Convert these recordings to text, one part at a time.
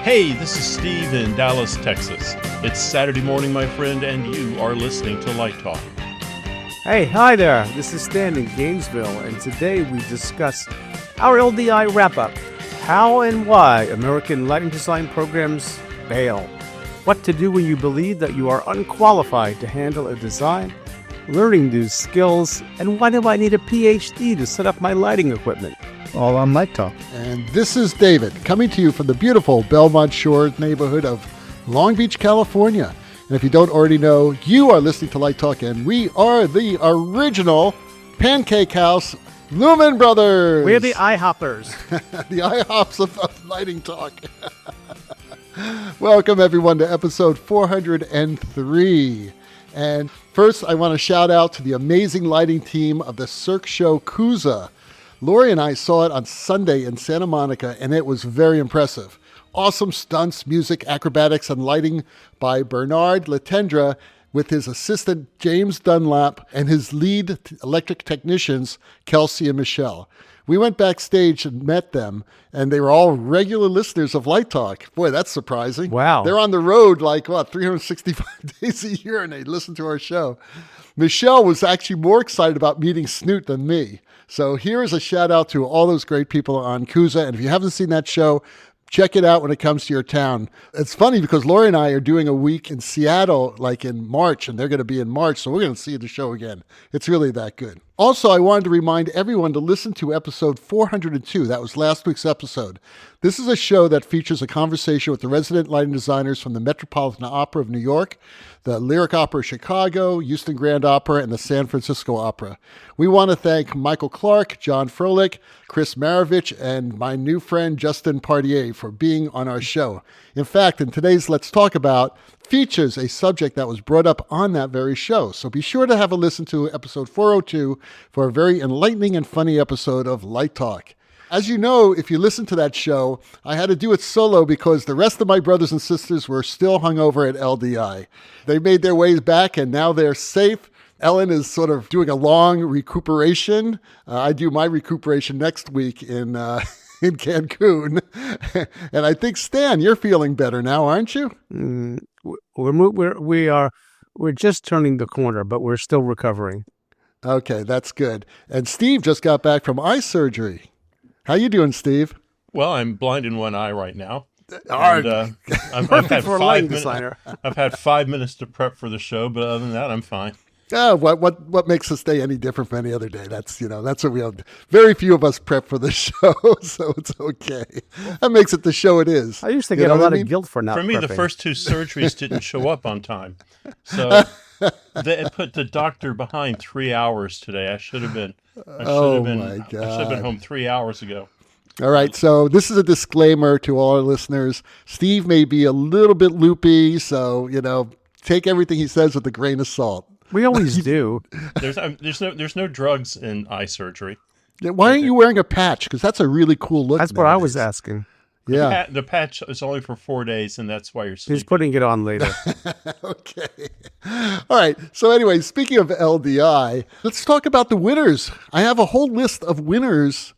Hey, this is Steve in Dallas, Texas. It's Saturday morning, my friend, and you are listening to Light Talk. Hey, hi there. This is Stan in Gainesville, and today we discuss our LDI wrap-up. How and why American lighting design programs fail. What to do when you believe that you are unqualified to handle a design. Learning new skills. And why do I need a PhD to set up my lighting equipment? All on Light Talk. And this is David, coming to you from the beautiful Belmont Shores neighborhood of Long Beach, California. And if you don't already know, you are listening to Light Talk, and we are the original Pancake House Lumen Brothers. We're the IHOppers. The IHOPs of Lighting Talk. Welcome, everyone, to episode 403. And first, I want to shout out to the amazing lighting team of the Cirque Show Cusa. Lori and I saw it on Sunday in Santa Monica, and it was very impressive. Awesome stunts, music, acrobatics, and lighting by Bernard Latendra with his assistant James Dunlap and his lead electric technicians, Kelsey and Michelle. We went backstage and met them, and they were all regular listeners of Light Talk. Boy, that's surprising. Wow. They're on the road 365 days a year, and they listen to our show. Michelle was actually more excited about meeting Snoot than me. So here is a shout out to all those great people on Cusa. And if you haven't seen that show, check it out when it comes to your town. It's funny because Lori and I are doing a week in Seattle, like in March, and they're going to be in March. So we're going to see the show again. It's really that good. Also, I wanted to remind everyone to listen to episode 402. That was last week's episode. This is a show that features a conversation with the resident lighting designers from the Metropolitan Opera of New York, the Lyric Opera of Chicago, Houston Grand Opera, and the San Francisco Opera. We want to thank Michael Clark, John Froelich, Chris Maravich, and my new friend Justin Partier for being on our show. In fact, in today's Let's Talk About features a subject that was brought up on that very show. So be sure to have a listen to episode 402 for a very enlightening and funny episode of Light Talk. As you know, if you listen to that show, I had to do it solo because the rest of my brothers and sisters were still hungover at LDI. They made their ways back, and now they're safe. Ellen is sort of doing a long recuperation. I do my recuperation next week in Cancun. And I think, Stan, you're feeling better now, aren't you? We're just turning the corner, but we're still recovering. Okay, that's good. And Steve just got back from eye surgery. How you doing, Steve? Well, I'm blind in one eye right now. I've Perfect for a lighting designer. I've had 5 minutes to prep for the show, but other than that, I'm fine. What makes us day any different from any other day? That's what we have. Very few of us prep for the show, so it's okay. That makes it the show it is. I used to get a lot of guilt for not For me, prepping. the first 2 surgeries didn't show up on time. So they put the doctor behind 3 hours today. I should have been home 3 hours ago. All right, so this is a disclaimer to all our listeners. Steve may be a little bit loopy, so, take everything he says with a grain of salt. We always do. There's no drugs in eye surgery. Yeah, why aren't you wearing a patch? Because that's a really cool look. That's what I was asking. Yeah. The patch is only for 4 days, and that's why you're sleeping. He's putting it on later. Okay. All right. So anyway, speaking of LDI, let's talk about the winners. I have a whole list of winners.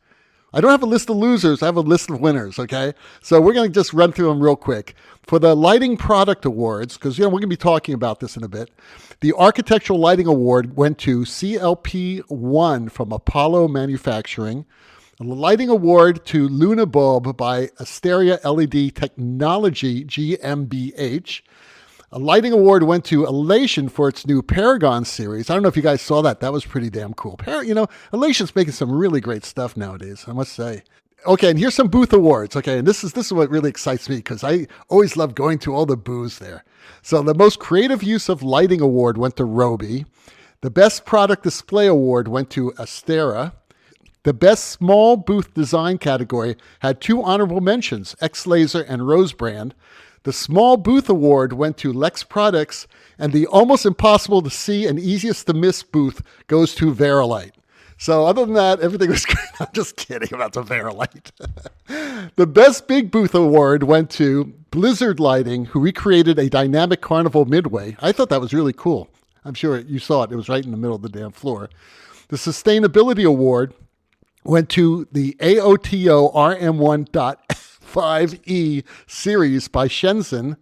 I don't have a list of losers. I have a list of winners, okay? So we're going to just run through them real quick. For the Lighting Product Awards, because we're going to be talking about this in a bit, the Architectural Lighting Award went to CLP1 from Apollo Manufacturing. A lighting award to Luna Bulb by Asteria LED Technology GmbH. A lighting award went to Elation for its new Paragon series. I don't know if you guys saw that. That was pretty damn cool. Elation's making some really great stuff nowadays, I must say. Okay, and here's some booth awards. Okay, and this is what really excites me because I always love going to all the booths there. So the most creative use of lighting award went to Roby. The best product display award went to Astera. The best small booth design category had 2 honorable mentions, X-Laser and Rose Brand. The small booth award went to Lex Products, and the almost impossible to see and easiest to miss booth goes to Verilight. So other than that, everything was great. I'm just kidding about the Verilight. The best big booth award went to Blizzard Lighting, who recreated a dynamic carnival midway. I thought that was really cool. I'm sure you saw it. It was right in the middle of the damn floor. The Sustainability Award went to the AOTO RM1 5E series by Shenzhen.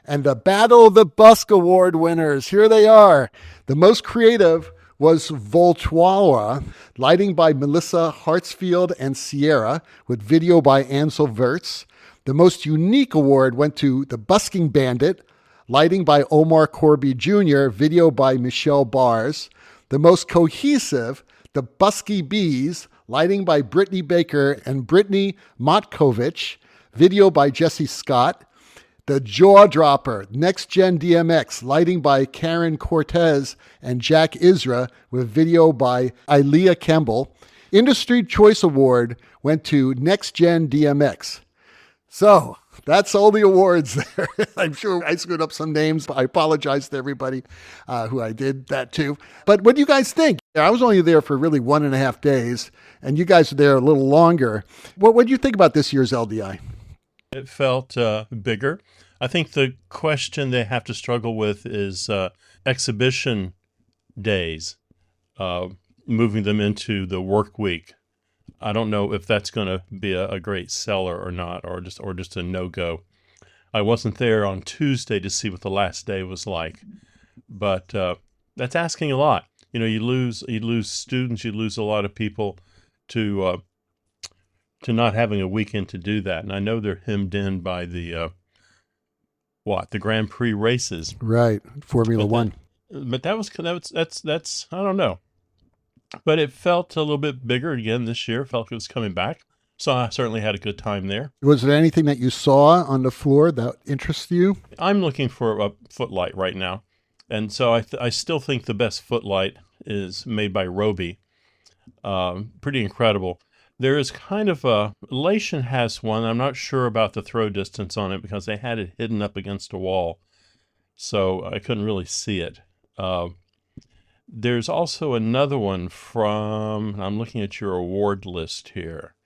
And the Battle of the Busk Award winners, here they are. The most creative was Voltuala, lighting by Melissa Hartsfield and Sierra, with video by Ansel Wirtz. The most unique award went to The Busking Bandit, lighting by Omar Corby Jr., video by Michelle Bars. The most cohesive, The Busky Bees, lighting by Brittany Baker and Brittany Motkovich, video by Jesse Scott. The Jaw Dropper, Next Gen DMX, lighting by Karen Cortez and Jack Isra, with video by Ilea Kemble. Industry Choice Award went to Next Gen DMX. So that's all the awards there. I'm sure I screwed up some names. I apologize to everybody who I did that to. But what do you guys think? I was only there for really 1.5 days, and you guys were there a little longer. What do you think about this year's LDI? It felt bigger. I think the question they have to struggle with is exhibition days, moving them into the work week. I don't know if that's going to be a great seller or not, or just a no-go. I wasn't there on Tuesday to see what the last day was like, but that's asking a lot. You lose students, you lose a lot of people to not having a weekend to do that. And I know they're hemmed in by the Grand Prix races, right? Formula One. But that's I don't know. But it felt a little bit bigger again this year. Felt like it was coming back. So I certainly had a good time there. Was there anything that you saw on the floor that interests you? I'm looking for a footlight right now. And so I still think the best footlight is made by Roby. Pretty incredible. There is kind of Lation has one. I'm not sure about the throw distance on it because they had it hidden up against a wall. So I couldn't really see it. There's also another one from, I'm looking at your award list here.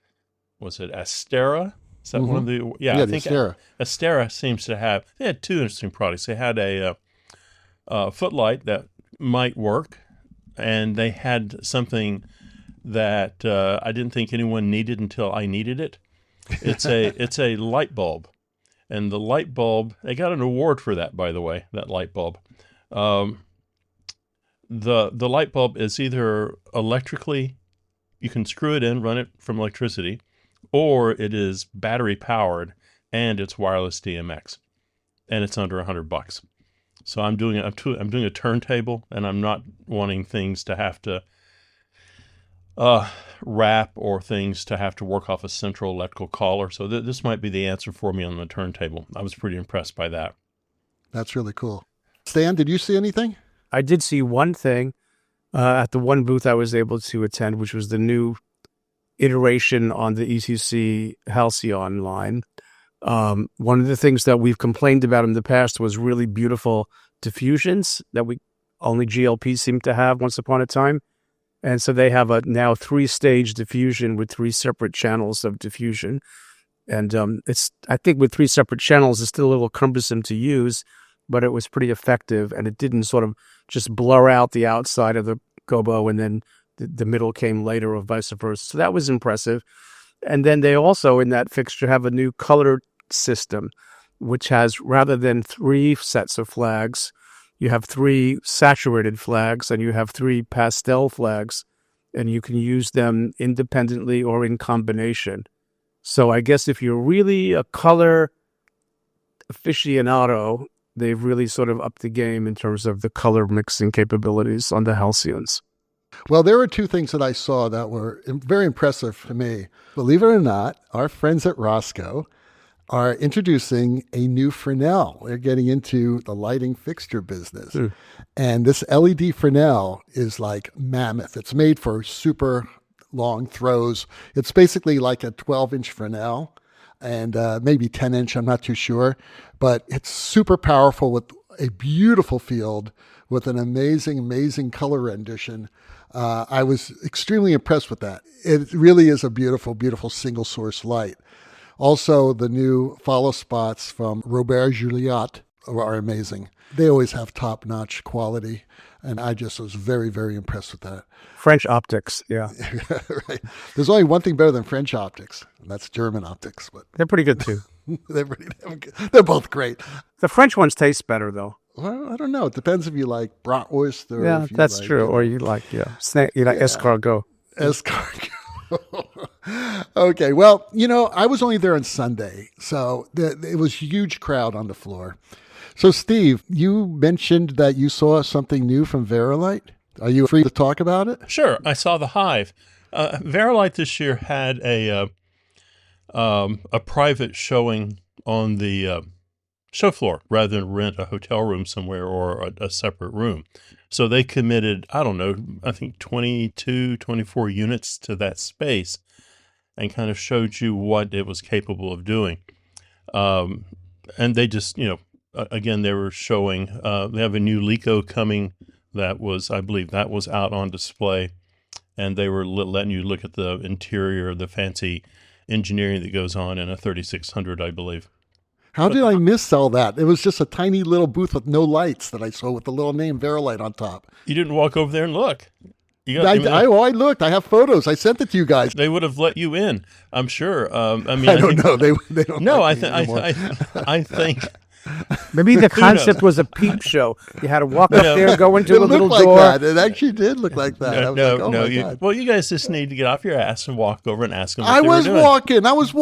Was it Astera? Is that one of the, yeah, I think Astera. Astera seems to have, they had two interesting products. They had a footlight that might work, and they had something that I didn't think anyone needed until I needed it. It's a light bulb, and the light bulb, they got an award for that, by the way, that light bulb. The light bulb is either electrically, you can screw it in, run it from electricity, or it is battery powered and it's wireless DMX, and it's under $100. So I'm doing a turntable, and I'm not wanting things to have to wrap or things to have to work off a central electrical collar. So this might be the answer for me on the turntable. I was pretty impressed by that. That's really cool. Stan, did you see anything? I did see one thing at the one booth I was able to attend, which was the new iteration on the ECC Halcyon line. One of the things that we've complained about in the past was really beautiful diffusions that only GLP seemed to have once upon a time. And so they have a now 3-stage diffusion with 3 separate channels of diffusion. And I think with 3 separate channels, it's still a little cumbersome to use, but it was pretty effective, and it didn't sort of just blur out the outside of the gobo and then the middle came later or vice versa. So that was impressive. And then they also, in that fixture, have a new color system, which has, rather than 3 sets of flags, you have 3 saturated flags and you have 3 pastel flags, and you can use them independently or in combination. So I guess if you're really a color aficionado, they've really sort of upped the game in terms of the color mixing capabilities on the Halcyons. Well, there were 2 things that I saw that were very impressive to me. Believe it or not, our friends at Roscoe are introducing a new Fresnel. They're getting into the lighting fixture business. And this LED Fresnel is like mammoth. It's made for super long throws. It's basically like a 12-inch Fresnel and maybe 10-inch, I'm not too sure. But it's super powerful with a beautiful field with an amazing, amazing color rendition. I was extremely impressed with that. It really is a beautiful, beautiful single source light. Also, the new follow spots from Robert Juliat are amazing. They always have top-notch quality. And I just was very, very impressed with that. French optics, yeah. Right. There's only one thing better than French optics, and that's German optics. But They're pretty good too. they're both great. The French ones taste better though. Well, I don't know. It depends if you like bratwurst or Yeah, if you that's like, true. Or you like, escargot. escargot. Okay. Well, I was only there on Sunday, so it was a huge crowd on the floor. So, Steve, you mentioned that you saw something new from Verilight. Are you free to talk about it? Sure. I saw the Hive. Verilight this year had a private showing on the show floor rather than rent a hotel room somewhere or a separate room. So they committed, I don't know, I think 22, 24 units to that space and kind of showed you what it was capable of doing. And they just, again, they were showing, they have a new Lico coming that was, I believe that was out on display. And they were letting you look at the interior, the fancy engineering that goes on in a 3600, I believe. How did I miss all that? It was just a tiny little booth with no lights that I saw with the little name Verilight on top. You didn't walk over there and look. I looked. I have photos. I sent it to you guys. They would have let you in, I'm sure. I don't know. They don't. No, like I think Maybe the concept was a peep show. You had to walk up there, go into it a little looked door. like that. It actually did look like that. I was like, oh my God. Well, you guys just need to get off your ass and walk over and ask them what I they were was doing.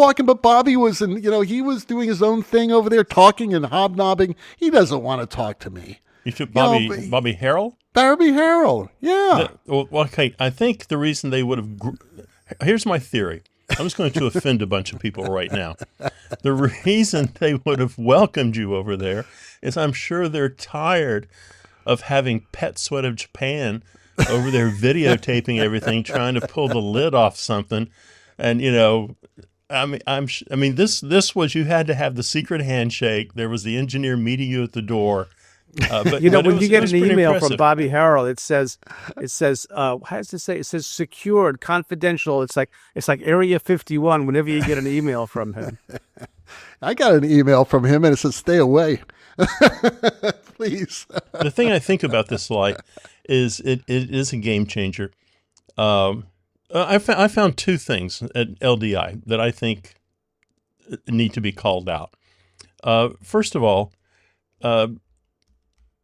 walking, but Bobby was he was doing his own thing over there, talking and hobnobbing. He doesn't want to talk to me. You took Bobby Harrell? Barbie Harrell, yeah. Well, okay, I think the reason they would have... Here's my theory. I'm just going to offend a bunch of people right now. The reason they would have welcomed you over there is I'm sure they're tired of having Pet Sweat of Japan over there videotaping everything, trying to pull the lid off something. And, this was, you had to have the secret handshake. There was the engineer meeting you at the door. But when you get an email from Bobby Harrell, it says, how does it say? It says secured, confidential. It's like Area 51 whenever you get an email from him. I got an email from him and it says, stay away. Please. The thing I think about this light is it is a game changer. I found two things at LDI that I think need to be called out. First of all,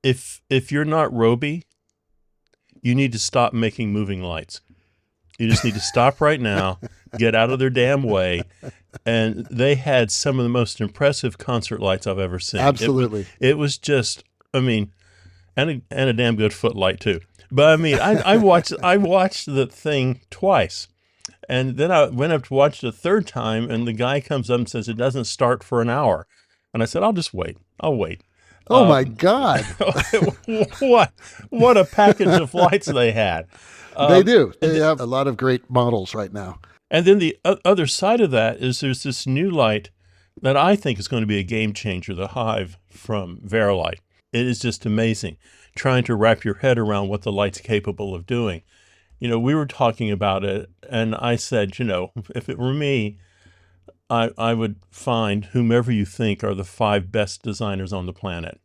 if you're not Roby, you need to stop making moving lights. You just need to stop right now, get out of their damn way. And they had some of the most impressive concert lights I've ever seen. Absolutely. It was just, and a damn good footlight too. But I watched the thing twice. And then I went up to watch it a third time, and the guy comes up and says it doesn't start for an hour. And I said, I'll just wait. I'll wait. Oh my God. What a package of lights they had. They do. They have a lot of great models right now. And then the other side of that is there's this new light that I think is going to be a game changer, the Hive from Verilight. It is just amazing, trying to wrap your head around what the light's capable of doing. We were talking about it, and I said, if it were me, I would find whomever you think are the 5 best designers on the planet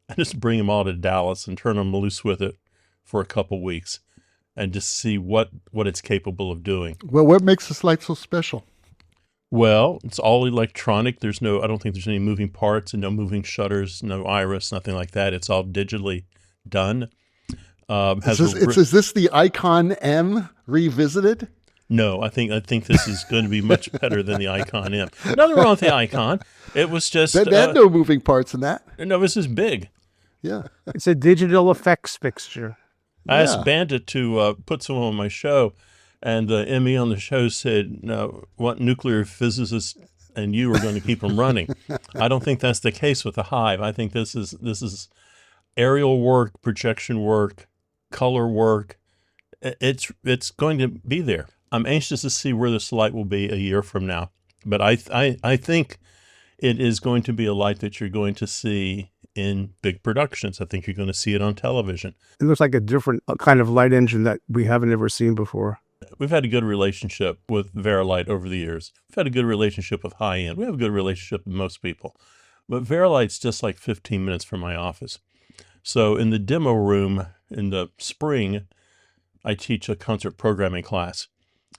and just bring them all to Dallas and turn them loose with it for a couple weeks and just see what it's capable of doing. Well, what makes this light so special? Well, it's all electronic. I don't think there's any moving parts and no moving shutters, no iris, nothing like that. It's all digitally done. Is this the Icon M revisited? No, I think this is going to be much better than the Icon M. Nothing wrong with the Icon. It was just... They had no moving parts in that. No, this is big. Yeah. It's a digital effects fixture. I asked Bandit to put some on my show, and the ME on the show said, no, what nuclear physicists and you are going to keep them running. I don't think that's the case with the Hive. I think this is aerial work, projection work, color work. It's going to be there. I'm anxious to see where this light will be a year from now. But I think it is going to be a light that you're going to see in big productions. I think you're going to see it on television. It looks like a different kind of light engine that we haven't ever seen before. We've had a good relationship with Verilight over the years. We've had a good relationship with High End. We have a good relationship with most people. But Verilight's just like 15 minutes from my office. So in the demo room in the spring, I teach a concert programming class,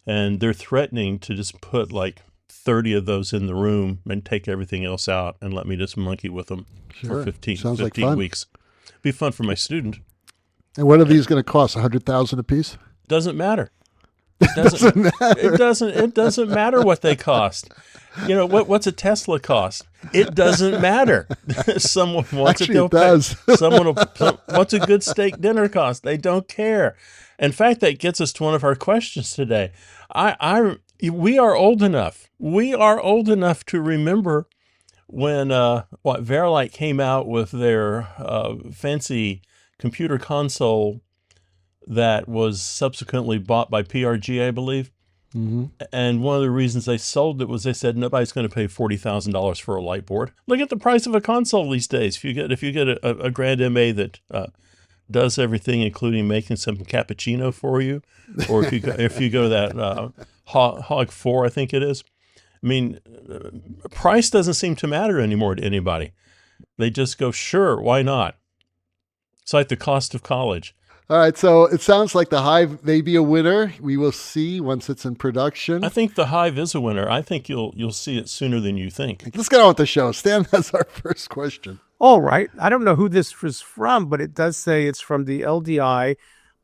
and they're threatening to just put like 30 of those in the room and take everything else out and let me just monkey with them Sure. for 15, Sounds like 15 fun. weeks. Be fun for my student. And what are these going to cost? $100,000 a piece? Doesn't matter. It doesn't matter what they cost. You know, what's a Tesla cost? It doesn't matter. Someone wants Actually, it, they'll it does. pay. What's a good steak dinner cost? They don't care. In fact, that gets us to one of our questions today. We are old enough. We are old enough to remember when Verilight came out with their fancy computer console that was subsequently bought by PRG, I believe. Mm-hmm. And one of the reasons they sold it was they said nobody's going to pay $40,000 for a light board. Look at the price of a console these days. If you get a Grand MA that does everything, including making some cappuccino for you, or if you go that Hog 4, I think it is. I mean, price doesn't seem to matter anymore to anybody. They just go, sure, why not? It's like the cost of college. All right, so it sounds like the Hive may be a winner. We will see once it's in production. I think the Hive is a winner. I think you'll see it sooner than you think. Let's get on with the show. Stan has our first question. All right. I don't know who this was from, but it does say it's from the LDI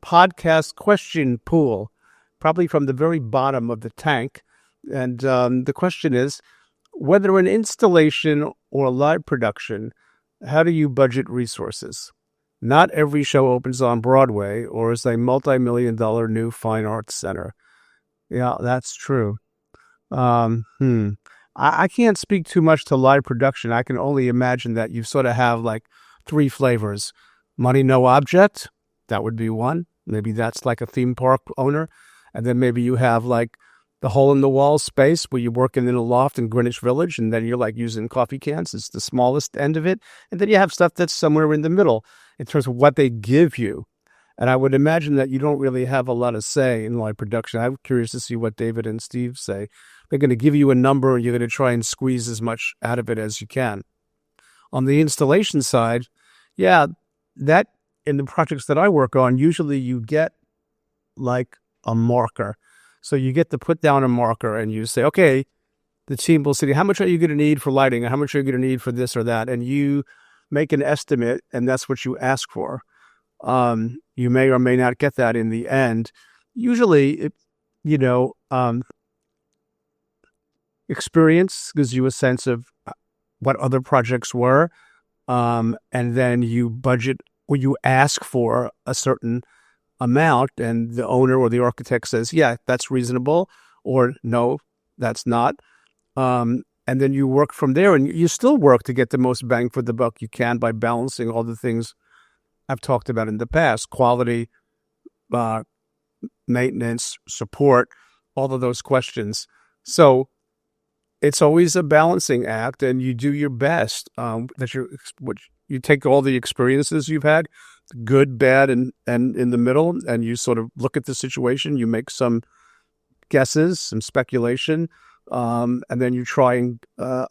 podcast question pool, probably from the very bottom of the tank. And the question is, whether an installation or a live production, how do you budget resources? Not every show opens on Broadway or is a multi-million-dollar new fine arts center. Yeah, that's true. I can't speak too much to live production. I can only imagine that you sort of have like three flavors. Money, no object. That would be one. Maybe that's like a theme park owner. And then maybe you have like the hole in the wall space where you're working in a loft in Greenwich Village, and then you're like using coffee cans. It's the smallest end of it. And then you have stuff that's somewhere in the middle in terms of what they give you. And I would imagine that you don't really have a lot of say in live production. I'm curious to see what David and Steve say. They're going to give you a number, and you're going to try and squeeze as much out of it as you can. On the installation side, yeah, that in the projects that I work on, usually you get like a marker. So you get to put down a marker and you say, okay, the team will say, how much are you going to need for lighting? How much are you going to need for this or that? And you make an estimate, and that's what you ask for. You may or may not get that in the end. Usually, experience gives you a sense of what other projects were, and then you budget or you ask for a certain amount, and the owner or the architect says, yeah, that's reasonable, or no, that's not. And then you work from there, and you still work to get the most bang for the buck you can by balancing all the things I've talked about in the past: quality, maintenance, support, all of those questions. So it's always a balancing act, and you do your best. You take all the experiences you've had, good, bad, and in the middle, and you sort of look at the situation. You make some guesses, some speculation, and then you try and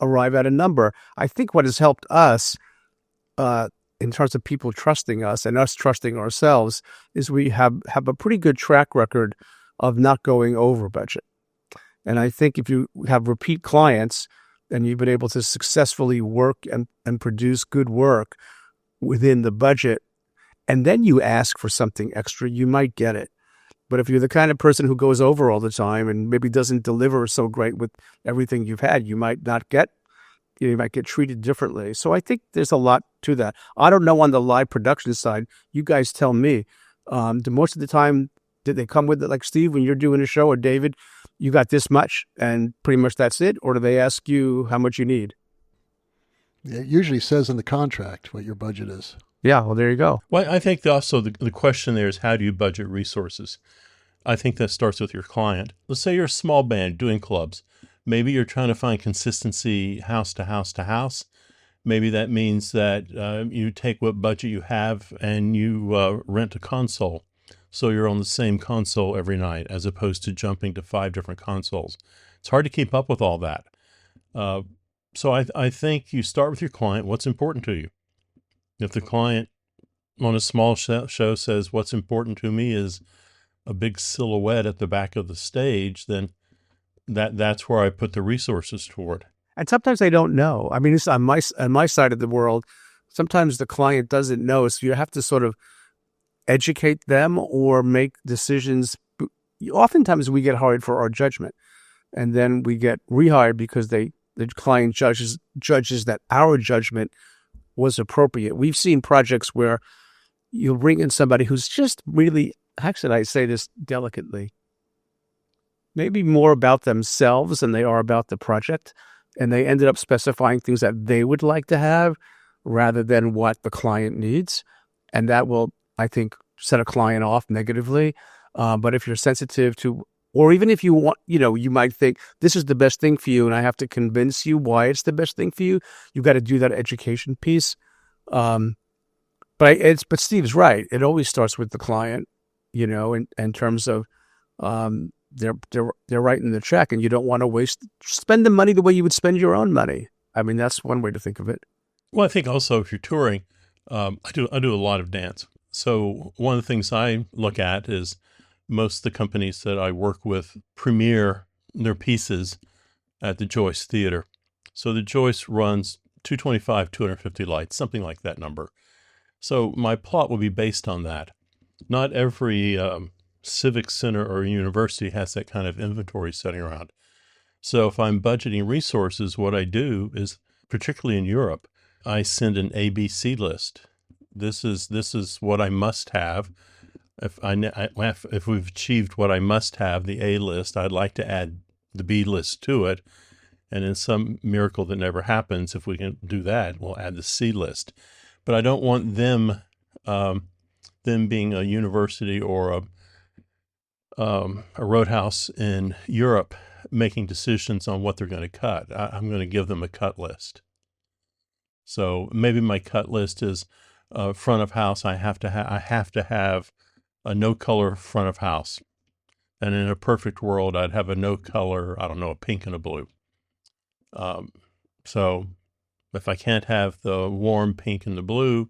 arrive at a number. I think what has helped us in terms of people trusting us and us trusting ourselves is we have a pretty good track record of not going over budget. And I think if you have repeat clients and you've been able to successfully work and produce good work within the budget, and then you ask for something extra, you might get it. But if you're the kind of person who goes over all the time and maybe doesn't deliver so great with everything you've had, you might get treated differently. So I think there's a lot to that. I don't know on the live production side. You guys tell me. Most of the time, did they come with it, like Steve, when you're doing a show, or David, you got this much and pretty much that's it? Or do they ask you how much you need? It usually says in the contract what your budget is. Yeah, well, there you go. Well, I think also the question there is, how do you budget resources? I think that starts with your client. Let's say you're a small band doing clubs. Maybe you're trying to find consistency house to house to house. Maybe that means that you take what budget you have and you rent a console. So you're on the same console every night as opposed to jumping to 5 different consoles. It's hard to keep up with all that. So I think you start with your client. What's important to you? If the client on a small show says what's important to me is a big silhouette at the back of the stage, then that's where I put the resources toward. And sometimes they don't know. I mean, it's on my side of the world. Sometimes the client doesn't know, so you have to sort of educate them or make decisions. Oftentimes we get hired for our judgment, and then we get rehired because the client judges that our judgment was appropriate. We've seen projects where you'll bring in somebody who's just really, how should I say this delicately, maybe more about themselves than they are about the project, and they ended up specifying things that they would like to have rather than what the client needs, and that will, I think, set a client off negatively. But if you're sensitive to, or even if you want, you might think this is the best thing for you and I have to convince you why it's the best thing for you. You've got to do that education piece. But Steve's right. It always starts with the client, in terms of they're writing the check, and you don't want to spend the money the way you would spend your own money. I mean, that's one way to think of it. Well, I think also if you're touring, I do a lot of dance. So one of the things I look at is most of the companies that I work with premiere their pieces at the Joyce Theater. So the Joyce runs 225, 250 lights, something like that number. So my plot will be based on that. Not every civic center or university has that kind of inventory sitting around. So if I'm budgeting resources, what I do is, particularly in Europe, I send an ABC list. This is what I must have. If we've achieved what I must have, the A list, I'd like to add the B list to it. And in some miracle that never happens, if we can do that, we'll add the C list. But I don't want them being a university or a roadhouse in Europe making decisions on what they're going to cut. I'm going to give them a cut list. So maybe my cut list is front of house. I have to have a no color front of house, and in a perfect world, I'd have a no color. I don't know, a pink and a blue. So if I can't have the warm pink and the blue,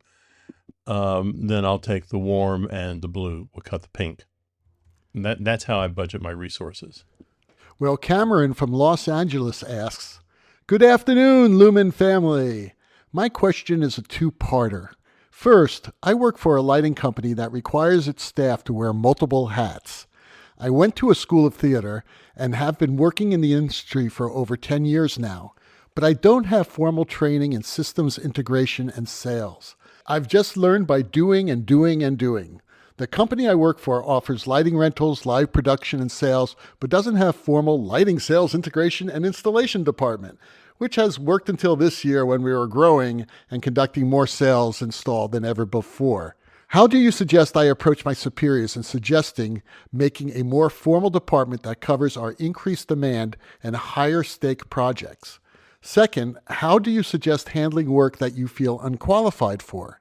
then I'll take the warm and the blue. We'll cut the pink. And that's how I budget my resources. Well, Cameron from Los Angeles asks, "Good afternoon, Lumen family. My question is a two-parter. First, I work for a lighting company that requires its staff to wear multiple hats. I went to a school of theater and have been working in the industry for over 10 years now, but I don't have formal training in systems integration and sales. I've just learned by doing and doing and doing. The company I work for offers lighting rentals, live production, and sales, but doesn't have formal lighting sales integration and installation department, which has worked until this year when we were growing and conducting more sales installed than ever before. How do you suggest I approach my superiors in suggesting making a more formal department that covers our increased demand and higher stake projects? Second, how do you suggest handling work that you feel unqualified for?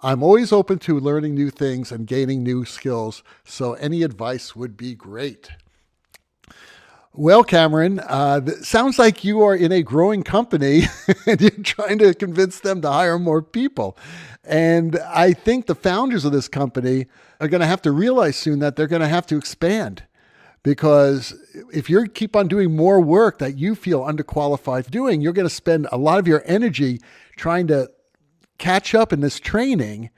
I'm always open to learning new things and gaining new skills, so any advice would be great." Well, Cameron, sounds like you are in a growing company and you're trying to convince them to hire more people. And I think the founders of this company are going to have to realize soon that they're going to have to expand, because if you keep on doing more work that you feel underqualified doing, you're going to spend a lot of your energy trying to catch up in this training,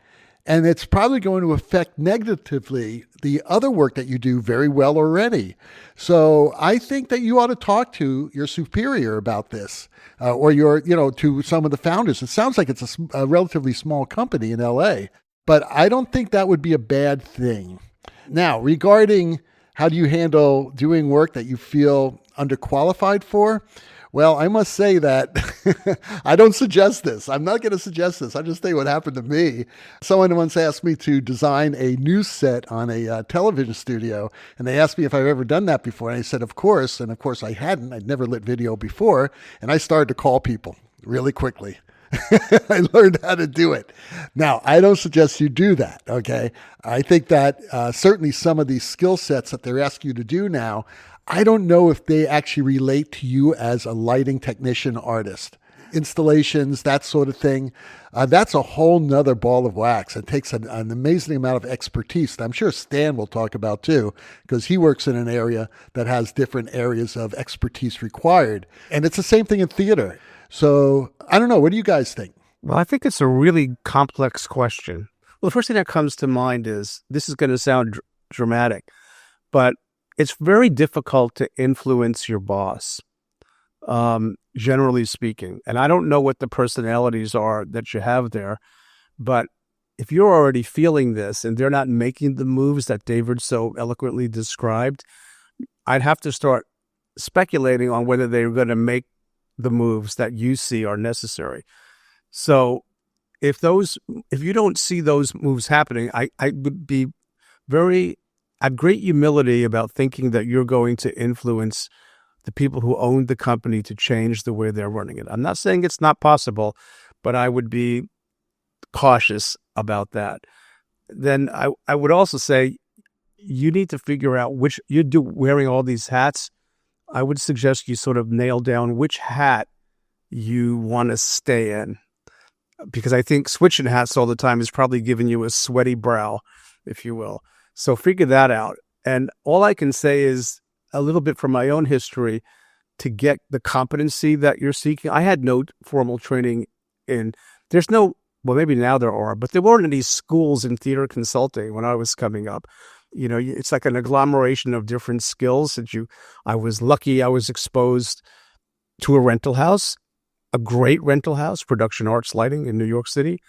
and it's probably going to affect negatively the other work that you do very well already. So I think that you ought to talk to your superior about this, or to some of the founders. It sounds like it's a relatively small company in LA, but I don't think that would be a bad thing. Now, regarding how do you handle doing work that you feel underqualified for? Well, I must say that I don't suggest this. I'm not going to suggest this. I'll just tell you what happened to me. Someone once asked me to design a news set on a television studio, and they asked me if I've ever done that before. And I said, of course. And of course, I hadn't. I'd never lit video before. And I started to call people really quickly. I learned how to do it. Now, I don't suggest you do that, okay? I think that certainly some of these skill sets that they're asking you to do now, I don't know if they actually relate to you as a lighting technician artist. installations, that sort of thing. That's a whole nother ball of wax. It takes an amazing amount of expertise that I'm sure Stan will talk about too, because he works in an area that has different areas of expertise required. And it's the same thing in theater. So I don't know. What do you guys think? Well, I think it's a really complex question. Well, the first thing that comes to mind is, this is going to sound dramatic, but it's very difficult to influence your boss, generally speaking. And I don't know what the personalities are that you have there, but if you're already feeling this and they're not making the moves that David so eloquently described, I'd have to start speculating on whether they're going to make the moves that you see are necessary. So if you don't see those moves happening, I would be have great humility about thinking that you're going to influence the people who own the company to change the way they're running it. I'm not saying it's not possible, but I would be cautious about that. Then I would also say you need to figure out which, wearing all these hats, I would suggest you sort of nail down which hat you want to stay in. Because I think switching hats all the time is probably giving you a sweaty brow, if you will. So figure that out. And all I can say is a little bit from my own history to get the competency that you're seeking. I had no formal training well, maybe now there are, but there weren't any schools in theater consulting when I was coming up. You know, it's like an agglomeration of different skills I was lucky I was exposed to a rental house, a great rental house, Production Arts Lighting in New York City.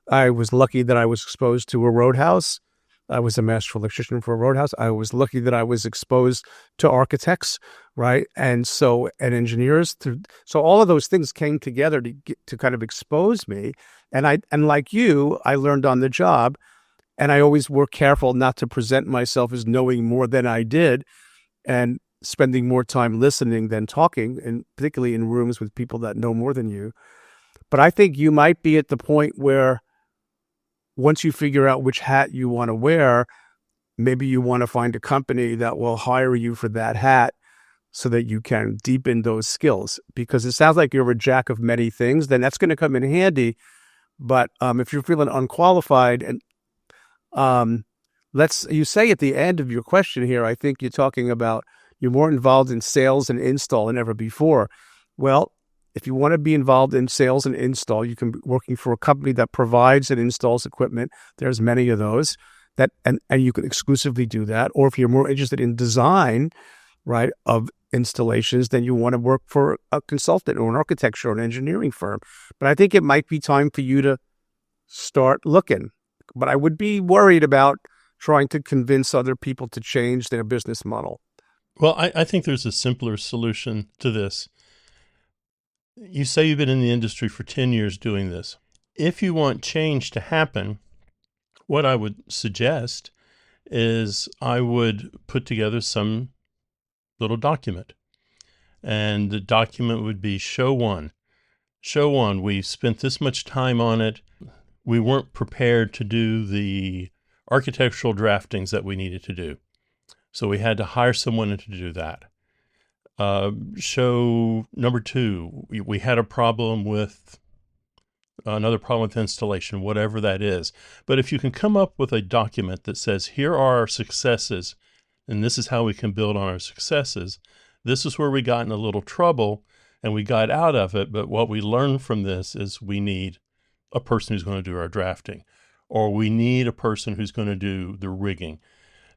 I was lucky that I was exposed to a roadhouse. I was a master electrician for a roadhouse. I was lucky that I was exposed to architects, right? And engineers. So all of those things came together to kind of expose me. And like you, I learned on the job. And I always were careful not to present myself as knowing more than I did, and spending more time listening than talking, and particularly in rooms with people that know more than you. But I think you might be at the point where once you figure out which hat you want to wear, maybe you want to find a company that will hire you for that hat so that you can deepen those skills. Because it sounds like you're a jack of many things, then that's going to come in handy. But if you're feeling unqualified, and you say at the end of your question here, I think you're talking about you're more involved in sales and install than ever before. Well, if you want to be involved in sales and install, you can be working for a company that provides and installs equipment. There's many of those and you can exclusively do that. Or if you're more interested in design, right, of installations, then you want to work for a consultant or an architecture or an engineering firm. But I think it might be time for you to start looking. But I would be worried about trying to convince other people to change their business model. Well, I think there's a simpler solution to this. You say you've been in the industry for 10 years doing this. If you want change to happen, what I would suggest is I would put together some little document. And the document would be show one. Show one, we spent this much time on it. We weren't prepared to do the architectural draftings that we needed to do. So we had to hire someone to do that. Show number two, we had a problem with another problem with installation, whatever that is. But if you can come up with a document that says, here are our successes, and this is how we can build on our successes. This is where we got in a little trouble and we got out of it. But what we learned from this is we need a person who's going to do our drafting, or we need a person who's going to do the rigging.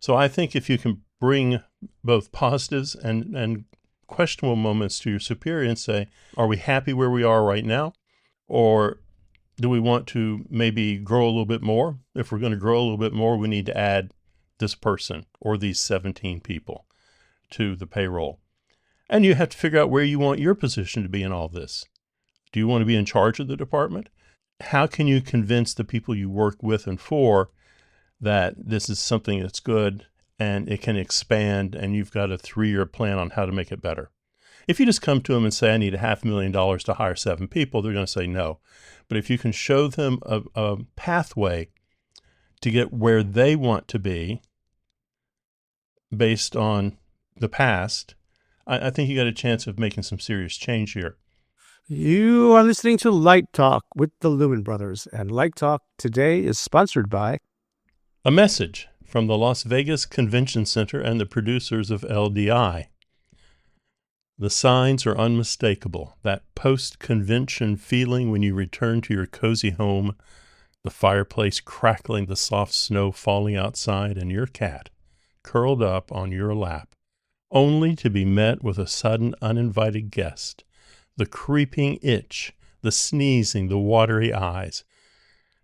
So I think if you can bring both positives and questionable moments to your superior and say, are we happy where we are right now? Or do we want to maybe grow a little bit more? If we're going to grow a little bit more, we need to add this person or these 17 people to the payroll. And you have to figure out where you want your position to be in all this. Do you want to be in charge of the department? How can you convince the people you work with and for that this is something that's good and it can expand, and you've got a 3-year plan on how to make it better? If you just come to them and say, I need $500,000 to hire 7 people, they're going to say no. But if you can show them a pathway to get where they want to be based on the past, I think you got a chance of making some serious change here. You are listening to Light Talk with the Lumen Brothers, and Light Talk today is sponsored by A message from the Las Vegas Convention Center and the producers of LDI. The signs are unmistakable. That post-convention feeling when you return to your cozy home, the fireplace crackling, the soft snow falling outside, and your cat curled up on your lap, only to be met with a sudden uninvited guest, the creeping itch, the sneezing, the watery eyes.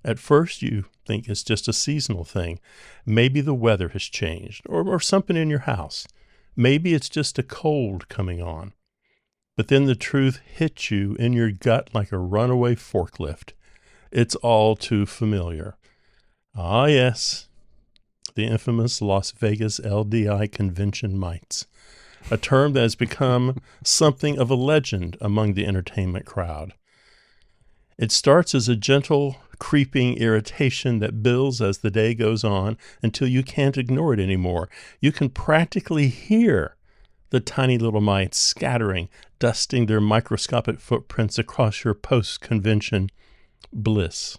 At first you think it's just a seasonal thing. Maybe the weather has changed, or something in your house. Maybe it's just a cold coming on. But then the truth hits you in your gut like a runaway forklift. It's all too familiar. Ah, yes, the infamous Las Vegas LDI convention mites, a term that has become something of a legend among the entertainment crowd. It starts as a gentle, creeping irritation that builds as the day goes on until you can't ignore it anymore. You can practically hear the tiny little mites scattering, dusting their microscopic footprints across your post-convention bliss.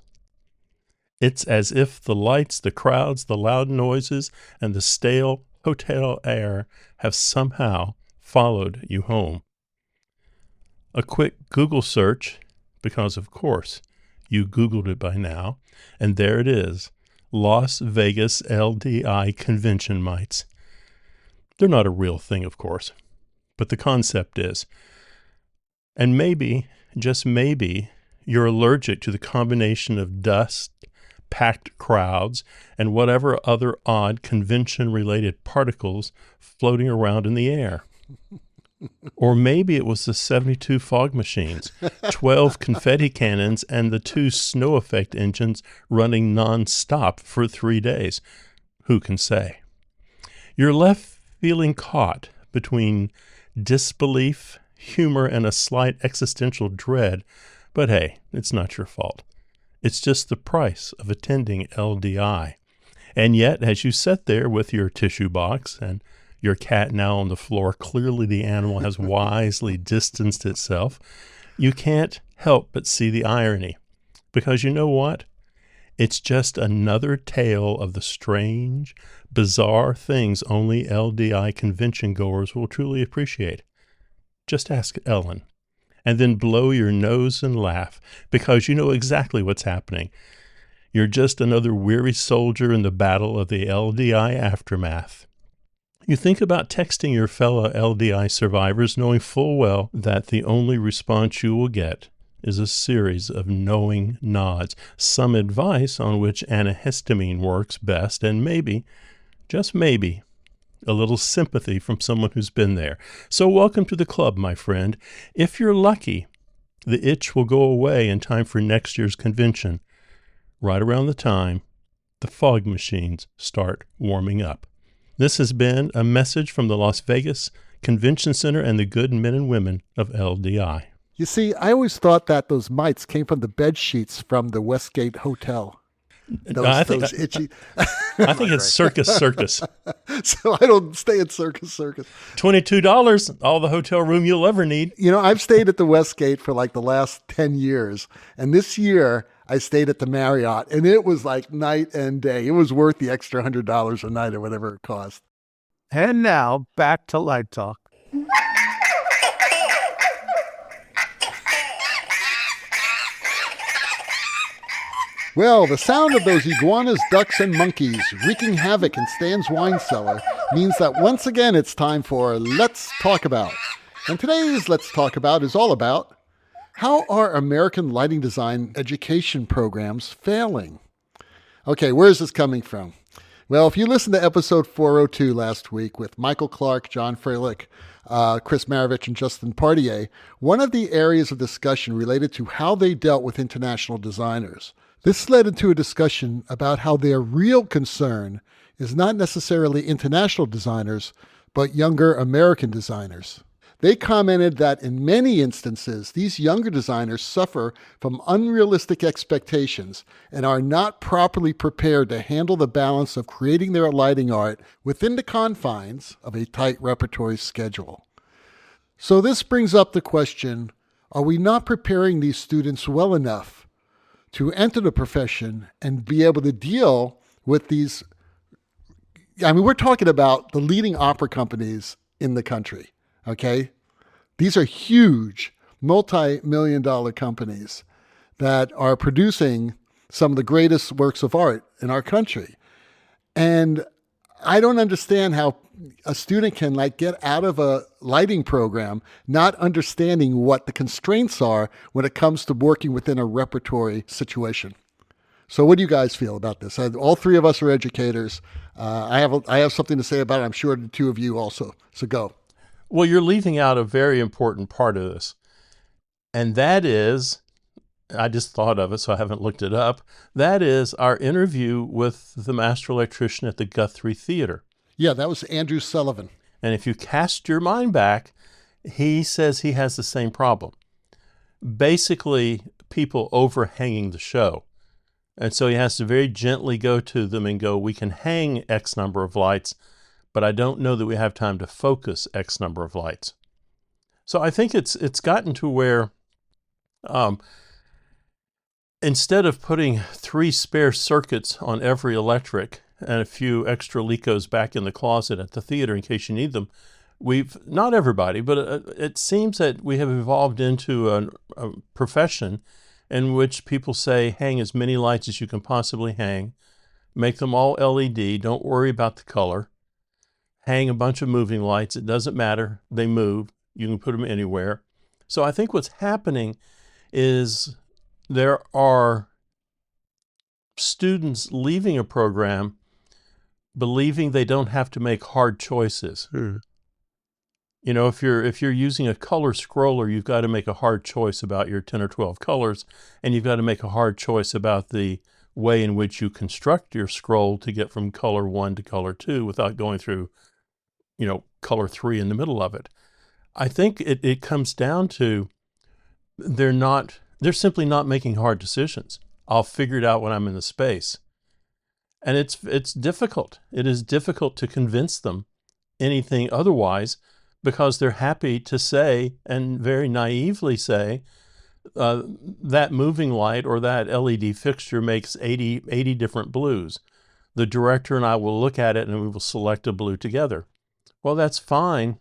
It's as if the lights, the crowds, the loud noises, and the stale hotel air have somehow followed you home. A quick Google search, because of course you Googled it by now, and there it is, Las Vegas LDI convention mites. They're not a real thing, of course, but the concept is. And maybe, just maybe, you're allergic to the combination of dust, packed crowds, and whatever other odd convention-related particles floating around in the air. Or maybe it was the 72 fog machines, 12 confetti cannons, and the 2 snow effect engines running non-stop for 3 days. Who can say? You're left feeling caught between disbelief, humor, and a slight existential dread. But hey, it's not your fault. It's just the price of attending LDI. And yet, as you sit there with your tissue box and your cat now on the floor, clearly the animal has wisely distanced itself, you can't help but see the irony. Because you know what? It's just another tale of the strange, bizarre things only LDI convention goers will truly appreciate. Just ask Ellen. And then blow your nose and laugh, because you know exactly what's happening. You're just another weary soldier in the battle of the LDI aftermath. You think about texting your fellow LDI survivors, knowing full well that the only response you will get is a series of knowing nods, some advice on which antihistamine works best, and maybe, just maybe, a little sympathy from someone who's been there. So welcome to the club, my friend. If you're lucky, the itch will go away in time for next year's convention, right around the time the fog machines start warming up. This has been a message from the Las Vegas Convention Center and the good men and women of LDI. You see, I always thought that those mites came from the bed sheets from the Westgate Hotel. Those itchy. I think it's Circus. So I don't stay at Circus. $22, all the hotel room you'll ever need. You know, I've stayed at the Westgate for like the last 10 years. And this year I stayed at the Marriott, and it was like night and day. It was worth the extra $100 a night or whatever it cost. And now, back to Light Talk. Well, the sound of those iguanas, ducks, and monkeys wreaking havoc in Stan's wine cellar means that once again it's time for Let's Talk About. And today's Let's Talk About is all about how are American lighting design education programs failing? Okay, where is this coming from? Well, if you listened to episode 402 last week with Michael Clark, John Freilich, Chris Maravich, and Justin Partier, one of the areas of discussion related to how they dealt with international designers. This led into a discussion about how their real concern is not necessarily international designers, but younger American designers. They commented that in many instances, these younger designers suffer from unrealistic expectations and are not properly prepared to handle the balance of creating their lighting art within the confines of a tight repertory schedule. So this brings up the question, Are we not preparing these students well enough to enter the profession and be able to deal with these? I mean, we're talking about the leading opera companies in the country, okay? These are huge, multi-million dollar companies that are producing some of the greatest works of art in our country. And I don't understand how a student can get out of a lighting program not understanding what the constraints are when it comes to working within a repertory situation. So what do you guys feel about this? All three of us are educators. I have something to say about it. I'm sure the two of you also. So go. Well, you're leaving out a very important part of this. And that is, I just thought of it, so I haven't looked it up. That is our interview with the master electrician at the Guthrie Theater. Yeah, that was Andrew Sullivan. And if you cast your mind back, he says he has the same problem. Basically, people overhanging the show. And so he has to very gently go to them and go, we can hang X number of lights, but I don't know that we have time to focus X number of lights. So I think it's gotten to where instead of putting 3 spare circuits on every electric and a few extra Lecos back in the closet at the theater in case you need them, not everybody, but it seems that we have evolved into a profession in which people say, hang as many lights as you can possibly hang, make them all LED, don't worry about the color, hang a bunch of moving lights, it doesn't matter, they move, you can put them anywhere. So I think what's happening is there are students leaving a program believing they don't have to make hard choices. You know, if you're using a color scroller, you've got to make a hard choice about your 10 or 12 colors, and you've got to make a hard choice about the way in which you construct your scroll to get from color 1 to color 2 without going through, color 3 in the middle of it. I think it comes down to they're simply not making hard decisions. I'll figure it out when I'm in the space. And it's difficult. It is difficult to convince them anything otherwise because they're happy to say, and very naively say, that moving light or that LED fixture makes 80 different blues. The director and I will look at it and we will select a blue together. Well, that's fine.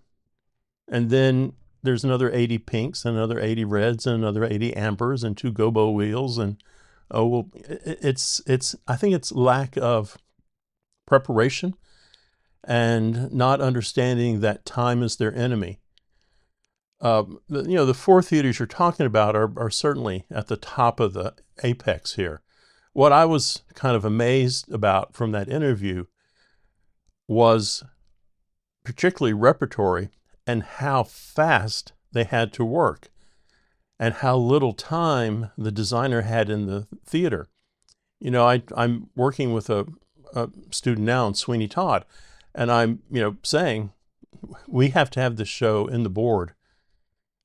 And then there's another 80 pinks and another 80 reds and another 80 ambers and 2 gobo wheels. And I think it's lack of preparation and not understanding that time is their enemy. The 4 theaters you're talking about are certainly at the top of the apex here. What I was kind of amazed about from that interview was particularly repertory and how fast they had to work and how little time the designer had in the theater. I'm working with a student now in Sweeney Todd, and I'm, saying we have to have this show in the board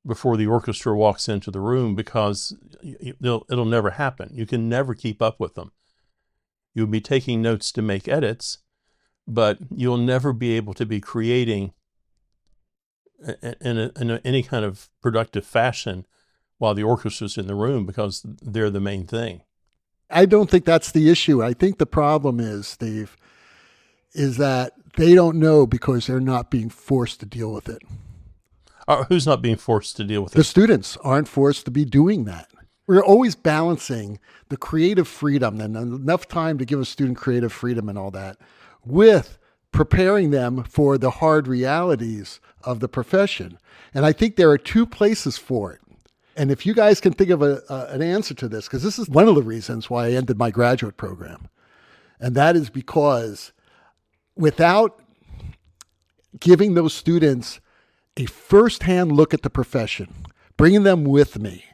before the orchestra walks into the room because it'll never happen. You can never keep up with them. You'll be taking notes to make edits, but you'll never be able to be creating in any kind of productive fashion while the orchestra's in the room because they're the main thing. I don't think that's the issue. I think the problem is, Steve, is that they don't know because they're not being forced to deal with it. Who's not being forced to deal with it? The students aren't forced to be doing that. We're always balancing the creative freedom and enough time to give a student creative freedom and all that with preparing them for the hard realities of the profession. And I think there are 2 places for it. And if you guys can think of an answer to this, because this is one of the reasons why I ended my graduate program. And that is because without giving those students a firsthand look at the profession, bringing them with me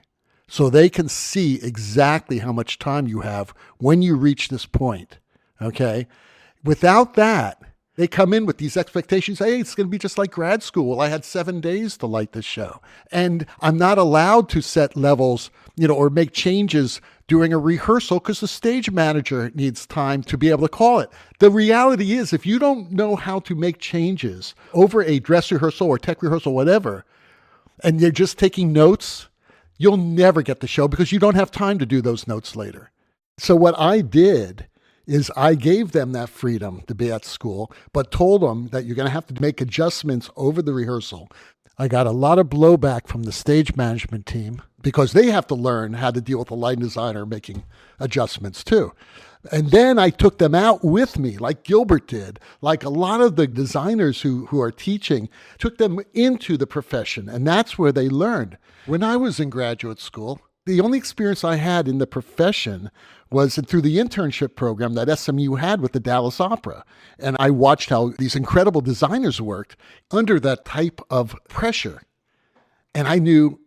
so they can see exactly how much time you have when you reach this point, okay? Without that, they come in with these expectations. Hey, it's going to be just like grad school. Well, I had 7 days to light this show. And I'm not allowed to set levels, or make changes during a rehearsal because the stage manager needs time to be able to call it. The reality is, if you don't know how to make changes over a dress rehearsal or tech rehearsal, whatever, and you're just taking notes, you'll never get the show because you don't have time to do those notes later. So what I did is I gave them that freedom to be at school, but told them that you're going to have to make adjustments over the rehearsal. I got a lot of blowback from the stage management team because they have to learn how to deal with a lighting designer making adjustments too. And then I took them out with me, like Gilbert did, like a lot of the designers who are teaching, took them into the profession. And that's where they learned. When I was in graduate school, the only experience I had in the profession was through the internship program that SMU had with the Dallas Opera. And I watched how these incredible designers worked under that type of pressure. And I knew,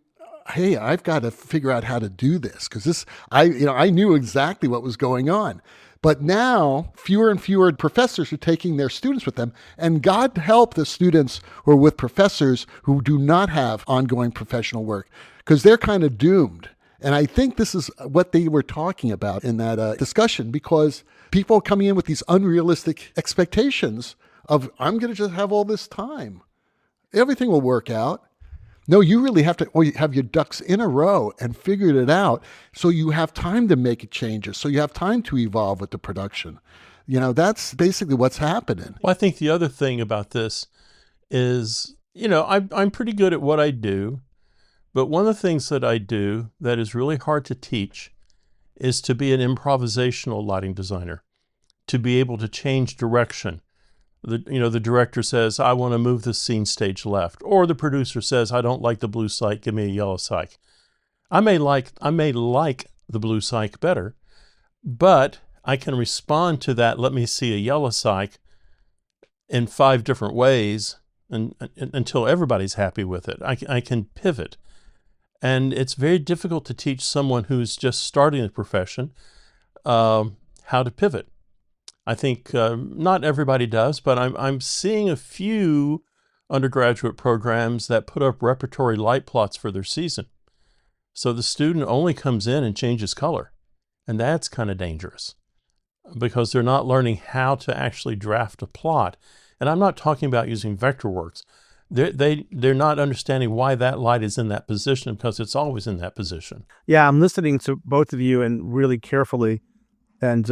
hey, I've got to figure out how to do this because I knew exactly what was going on. But now fewer and fewer professors are taking their students with them. And God help the students who are with professors who do not have ongoing professional work because they're kind of doomed. And I think this is what they were talking about in that discussion, because people are coming in with these unrealistic expectations of, I'm going to just have all this time. Everything will work out. No, you really have to have your ducks in a row and figure it out so you have time to make changes, so you have time to evolve with the production. That's basically what's happening. Well, I think the other thing about this is, I'm pretty good at what I do. But one of the things that I do that is really hard to teach is to be an improvisational lighting designer, to be able to change direction. The director says, I want to move the scene stage left, or the producer says, I don't like the blue cyc, give me a yellow cyc. I may like the blue cyc better, but I can respond to that, let me see a yellow cyc in 5 different ways until everybody's happy with it. I can pivot. And it's very difficult to teach someone who's just starting the profession how to pivot. I think not everybody does, but I'm seeing a few undergraduate programs that put up repertory light plots for their season. So the student only comes in and changes color. And that's kind of dangerous because they're not learning how to actually draft a plot. And I'm not talking about using Vectorworks. They're not understanding why that light is in that position because it's always in that position. Yeah, I'm listening to both of you and really carefully, and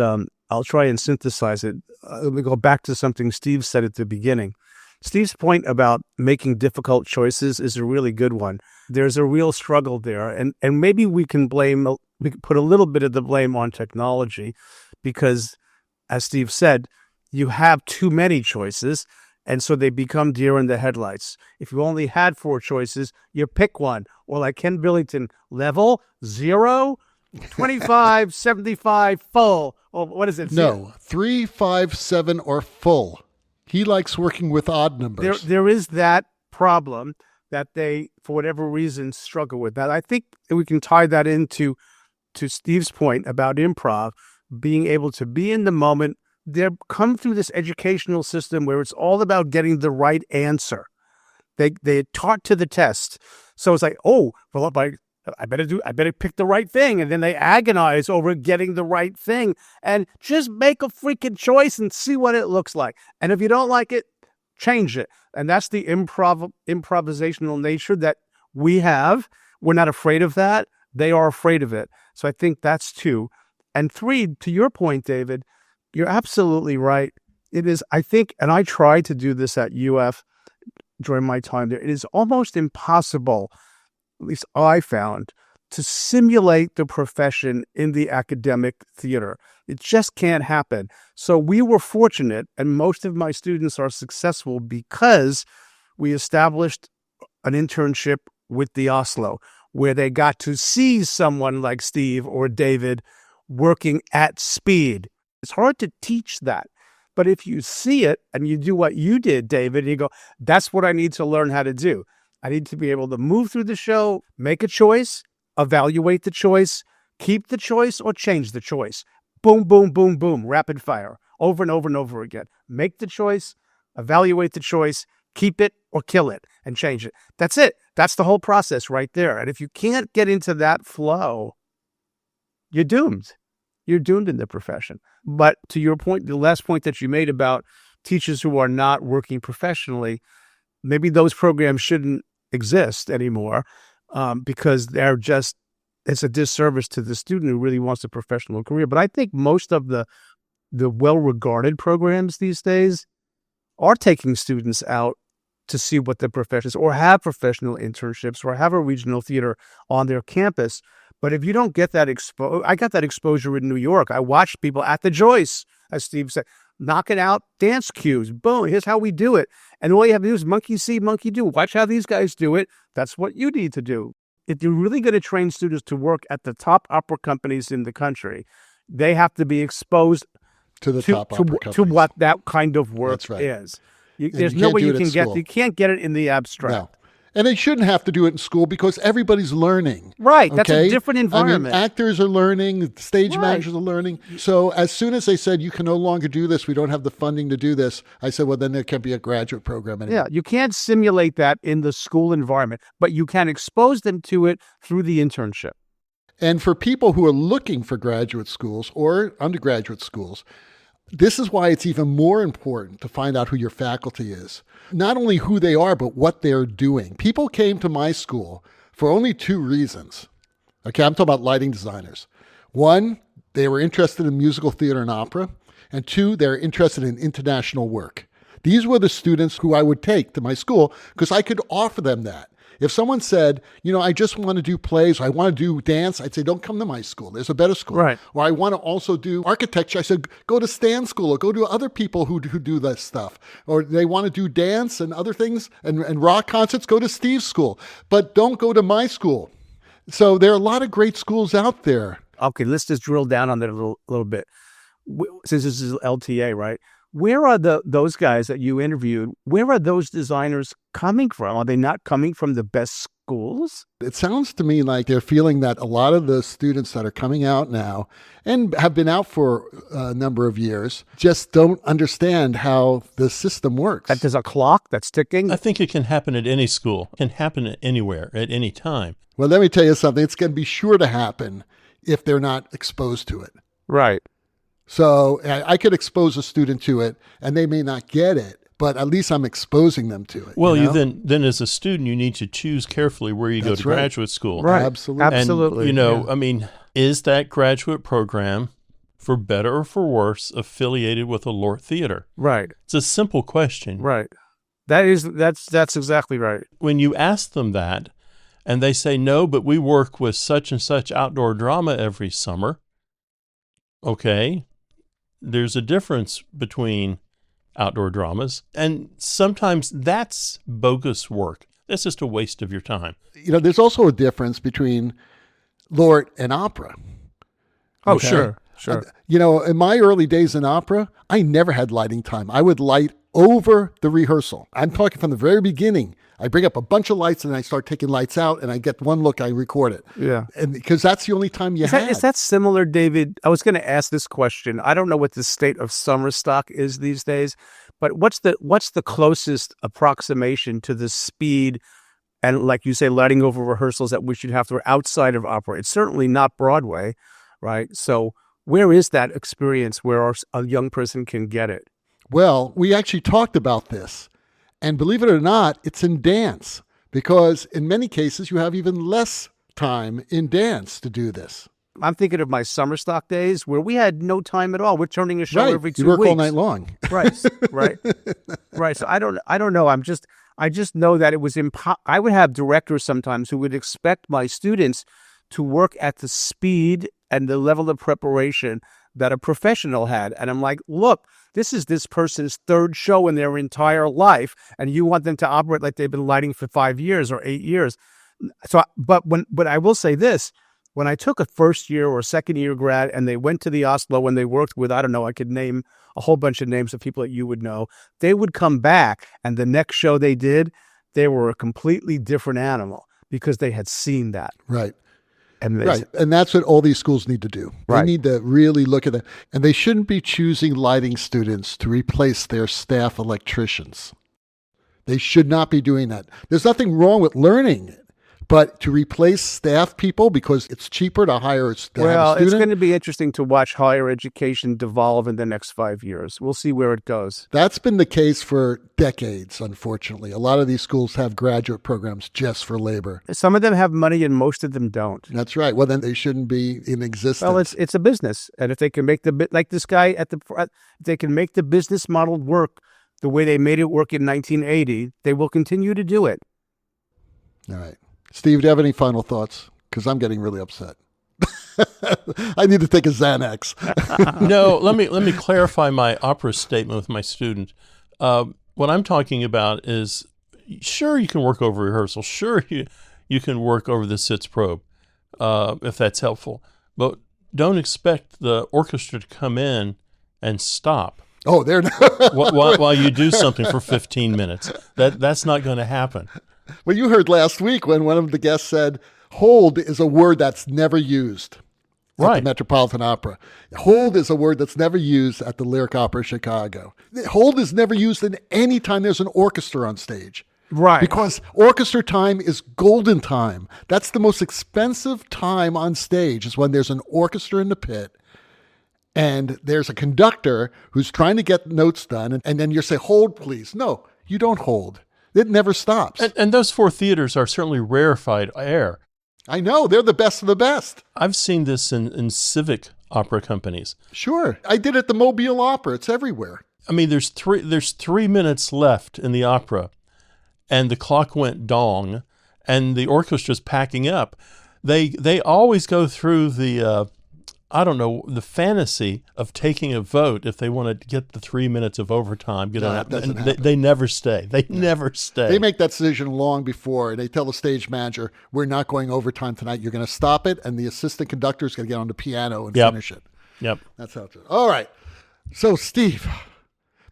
I'll try and synthesize it. Let me go back to something Steve said at the beginning. Steve's point about making difficult choices is a really good one. There's a real struggle there, and maybe we can put a little bit of the blame on technology because, as Steve said, you have too many choices. And so they become deer in the headlights. If you only had 4 choices, you pick one. Or like Ken Billington, level, 0, 25, 75, full. Or what is it? No, 3, 5, 7, or full. He likes working with odd numbers. There is that problem that they, for whatever reason, struggle with. That I think we can tie that into Steve's point about improv, being able to be in the moment. They come through this educational system where it's all about getting the right answer. They taught to the test. So it's like, oh, well, I better pick the right thing. And then they agonize over getting the right thing and just make a freaking choice and see what it looks like. And if you don't like it, change it. And that's the improvisational nature that we have. We're not afraid of that. They are afraid of it. So I think that's 2. And 3, to your point, David, you're absolutely right. It is, I think, and I tried to do this at UF during my time there, it is almost impossible, at least I found, to simulate the profession in the academic theater. It just can't happen. So we were fortunate, and most of my students are successful because we established an internship with the Oslo, where they got to see someone like Steve or David working at speed. It's hard to teach that. But if you see it and you do what you did, David, and you go, that's what I need to learn how to do. I need to be able to move through the show, make a choice, evaluate the choice, keep the choice, or change the choice. Boom, boom, boom, boom, rapid fire, over and over and over again. Make the choice, evaluate the choice, keep it or kill it, and change it. That's it. That's the whole process right there. And if you can't get into that flow, you're doomed. You're doomed in the profession. But to your point, the last point that you made about teachers who are not working professionally, maybe those programs shouldn't exist anymore. because it's a disservice to the student who really wants a professional career. But I think most of the well-regarded programs these days are taking students out to see what the profession is, or have professional internships, or have a regional theater on their campus. But if you don't get that I got that exposure in New York. I watched people at the Joyce, as Steve said, knocking out dance cues. Boom, here's how we do it. And all you have to do is monkey see, monkey do. Watch how these guys do it. That's what you need to do. If you're really going to train students to work at the top opera companies in the country, they have to be exposed to the top opera companies. To what that kind of work That's right. is. There's no way you can't get it in the abstract. No. And they shouldn't have to do it in school because everybody's learning. Right. Okay? That's a different environment. I mean, actors are learning, stage managers are learning. So as soon as they said, you can no longer do this, we don't have the funding to do this, I said, well, then there can't be a graduate program anymore. Yeah, you can't simulate that in the school environment, but you can expose them to it through the internship. And for people who are looking for graduate schools or undergraduate schools, this is why it's even more important to find out who your faculty is. Not only who they are, but what they're doing. People came to my school for only two reasons. Okay, I'm talking about lighting designers. One, they were interested in musical theater and opera. And two, they're interested in international work. These were the students who I would take to my school because I could offer them that. If someone said, I just want to do plays, or I want to do dance, I'd say, don't come to my school. There's a better school. Right. Or I want to also do architecture. I said, go to Stan's school or go to other people who do this stuff. Or they want to do dance and other things and rock concerts, go to Steve's school. But don't go to my school. So there are a lot of great schools out there. Okay, let's just drill down on that a little bit. Since this is LTA, right? Where are those guys that you interviewed? Where are those designers coming from? Are they not coming from the best schools? It sounds to me like they're feeling that a lot of the students that are coming out now and have been out for a number of years just don't understand how the system works. That there's a clock that's ticking? I think it can happen at any school. It can happen anywhere, at any time. Well, let me tell you something. It's going to be sure to happen if they're not exposed to it. Right. So I could expose a student to it and they may not get it, but at least I'm exposing them to it. Well, you then as a student, you need to choose carefully where you go to graduate school. Right. Absolutely. And, I mean, is that graduate program, for better or for worse, affiliated with a LORT theater? Right. It's a simple question. Right. That's exactly right. When you ask them that and they say, no, but we work with such and such outdoor drama every summer. Okay. There's a difference between outdoor dramas, and sometimes that's bogus work. That's just a waste of your time. There's also a difference between LORT and opera. Oh, Okay? Sure. In my early days in opera, I never had lighting time. I would light over the rehearsal. I'm talking from the very beginning. I bring up a bunch of lights and I start taking lights out and I get one look, I record it. Yeah. And because that's the only time you had. Is that similar, David? I was going to ask this question. I don't know what the state of summer stock is these days, but what's the closest approximation to the speed and, like you say, lighting over rehearsals that we should have to outside of opera? It's certainly not Broadway, right? So where is that experience where a young person can get it? Well, we actually talked about this. And believe it or not, it's in dance because in many cases you have even less time in dance to do this. I'm thinking of my summer stock days where we had no time at all. We're turning a show every 2 weeks. You work all night long. Right. So I don't know. I just know that it was I would have directors sometimes who would expect my students to work at the speed and the level of preparation that a professional had. And I'm like, look, this is this person's third show in their entire life, and you want them to operate like they've been lighting for 5 years or 8 years. So, but I will say this, when I took a first year or second year grad and they went to the Oslo and they worked with, I don't know, I could name a whole bunch of names of people that you would know, they would come back and the next show they did, they were a completely different animal because they had seen that. Right. And that's what all these schools need to do. They Right. need to really look at that. And they shouldn't be choosing lighting students to replace their staff electricians. They should not be doing that. There's nothing wrong with learning But to replace staff people because it's cheaper to hire a student. Well, it's going to be interesting to watch higher education devolve in the next 5 years. We'll see where it goes. That's been the case for decades, unfortunately. A lot of these schools have graduate programs just for labor. Some of them have money and most of them don't. That's right. Well, then they shouldn't be in existence. Well, it's a business. And if they can make like this guy at the front, if they can make the business model work the way they made it work in 1980, they will continue to do it. All right. Steve, do you have any final thoughts? Because I'm getting really upset. I need to take a Xanax. No, let me clarify my opera statement with my student. What I'm talking about is, sure, you can work over rehearsal. Sure, you can work over the sitz probe, if that's helpful. But don't expect the orchestra to come in and stop. Oh, they're not. while you do something for 15 minutes. That's not going to happen. Well, you heard last week when one of the guests said, hold is a word that's never used at Right. the Metropolitan Opera. Hold is a word that's never used at the Lyric Opera Chicago. Hold is never used in any time there's an orchestra on stage. Right. Because orchestra time is golden time. That's the most expensive time on stage, is when there's an orchestra in the pit and there's a conductor who's trying to get notes done. And then you say, hold, please. No, you don't hold. It never stops. And those four theaters are certainly rarefied air. I know. They're the best of the best. I've seen this in civic opera companies. Sure. I did at the Mobile Opera. It's everywhere. I mean, there's 3 minutes left in the opera, and the clock went dong, and the orchestra's packing up. They always go through the the fantasy of taking a vote if they want to get the 3 minutes of overtime. They never stay. They never stay. They make that decision long before. They tell the stage manager, we're not going overtime tonight. You're going to stop it. And the assistant conductor is going to get on the piano and finish it. Yep. That's how it's done. All right. So, Steve,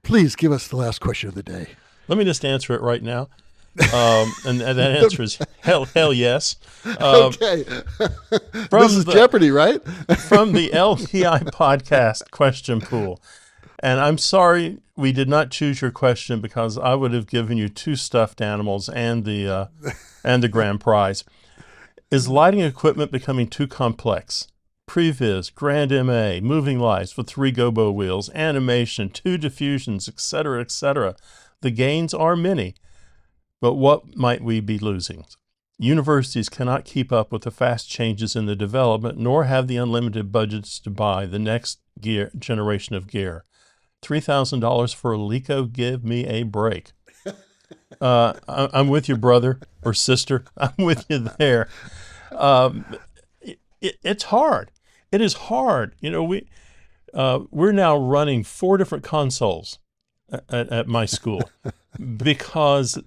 please give us the last question of the day. Let me just answer it right now. And that answer is hell yes. Okay. This is Jeopardy, right? From the LDI podcast question pool. And I'm sorry we did not choose your question, because I would have given you 2 stuffed animals and the grand prize. Is lighting equipment becoming too complex? Previs, Grand MA, moving lights with 3 gobo wheels, animation, 2 diffusions, etc., etc. The gains are many. But what might we be losing? Universities cannot keep up with the fast changes in the development, nor have the unlimited budgets to buy the next generation of gear. $3,000 for a Lico? Give me a break. I'm with you, brother or sister. I'm with you there. It's hard. It is hard. You know, we're now running 4 different consoles at my school, because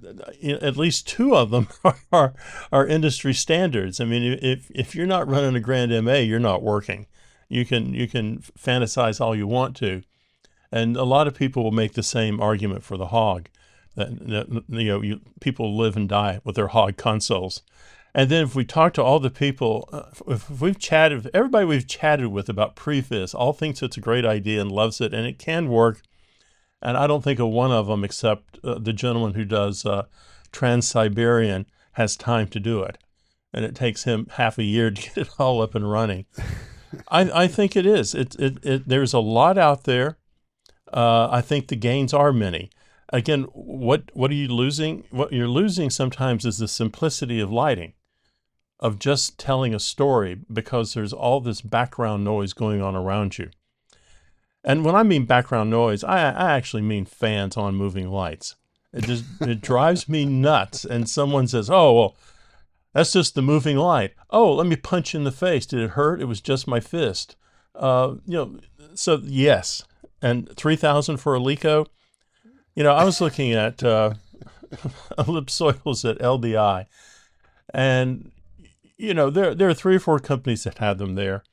at least 2 of them are industry standards. I mean, if you're not running a Grand MA, you're not working. You can fantasize all you want to, and a lot of people will make the same argument for the Hog. That people live and die with their Hog consoles. And then if we talk to all the people, if we've chatted, everybody we've chatted with about Previs, all thinks it's a great idea and loves it, and it can work. And I don't think of one of them, except the gentleman who does Trans-Siberian, has time to do it. And it takes him half a year to get it all up and running. I think it is. There's a lot out there. I think the gains are many. Again, what are you losing? What you're losing sometimes is the simplicity of lighting, of just telling a story, because there's all this background noise going on around you. And when I mean background noise, I actually mean fans on moving lights. It drives me nuts. And someone says, "Oh, well, that's just the moving light. Oh, let me punch you in the face. Did it hurt? It was just my fist." So yes. And $3,000 for a Lico. I was looking at ellipsoidals at LDI, and there are 3 or 4 companies that have them there.